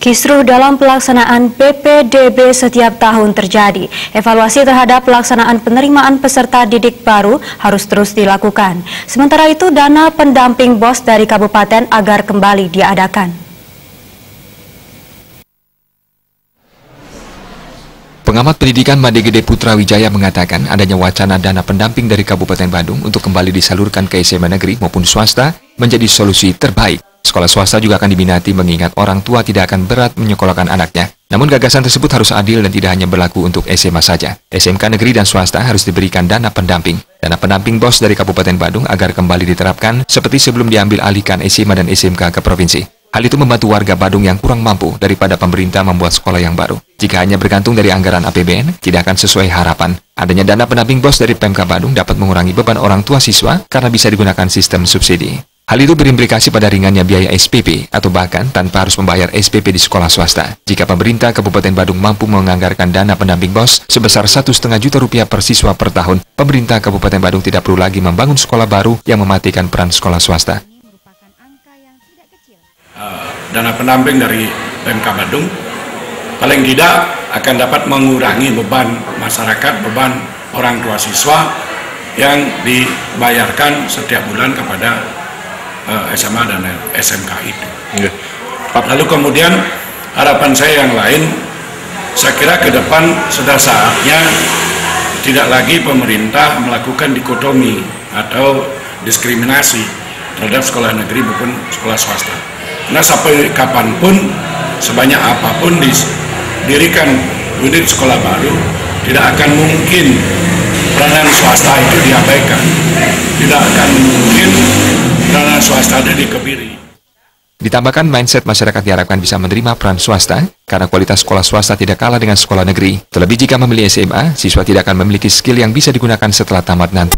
Kisruh dalam pelaksanaan PPDB setiap tahun terjadi. Evaluasi terhadap pelaksanaan penerimaan peserta didik baru harus terus dilakukan. Sementara itu, dana pendamping BOS dari kabupaten agar kembali diadakan. Pengamat pendidikan Made Gede Putra Wijaya mengatakan adanya wacana dana pendamping dari Kabupaten Bandung untuk kembali disalurkan ke SMA negeri maupun swasta menjadi solusi terbaik. Sekolah swasta juga akan diminati mengingat orang tua tidak akan berat menyekolahkan anaknya. Namun gagasan tersebut harus adil dan tidak hanya berlaku untuk SMA saja. SMK negeri dan swasta harus diberikan dana pendamping. Dana pendamping BOS dari Kabupaten Bandung agar kembali diterapkan seperti sebelum diambil alihkan SMA dan SMK ke provinsi. Hal itu membantu warga Bandung yang kurang mampu daripada pemerintah membuat sekolah yang baru. Jika hanya bergantung dari anggaran APBN, tidak akan sesuai harapan. Adanya dana pendamping BOS dari Pemka Bandung dapat mengurangi beban orang tua siswa karena bisa digunakan sistem subsidi. Hal itu berimplikasi pada ringannya biaya SPP atau bahkan tanpa harus membayar SPP di sekolah swasta. Jika pemerintah Kabupaten Bandung mampu menganggarkan dana pendamping BOS sebesar 1,5 juta rupiah per siswa per tahun, pemerintah Kabupaten Bandung tidak perlu lagi membangun sekolah baru yang mematikan peran sekolah swasta. Dana pendamping dari Pemka Bandung paling tidak akan dapat mengurangi beban masyarakat, beban orang tua siswa yang dibayarkan setiap bulan kepada SMA dan SMK itu. Lalu kemudian harapan saya yang lain, saya kira ke depan sudah saatnya tidak lagi pemerintah melakukan dikotomi atau diskriminasi terhadap sekolah negeri maupun sekolah swasta. Karena sampai kapanpun, sebanyak apapun didirikan unit sekolah baru, tidak akan mungkin peranan swasta itu diabaikan. Tidak akan mungkin peranan swasta ada dikebiri. Ditambahkan mindset masyarakat diharapkan bisa menerima peran swasta karena kualitas sekolah swasta tidak kalah dengan sekolah negeri. Terlebih jika memilih SMA, siswa tidak akan memiliki skill yang bisa digunakan setelah tamat nanti.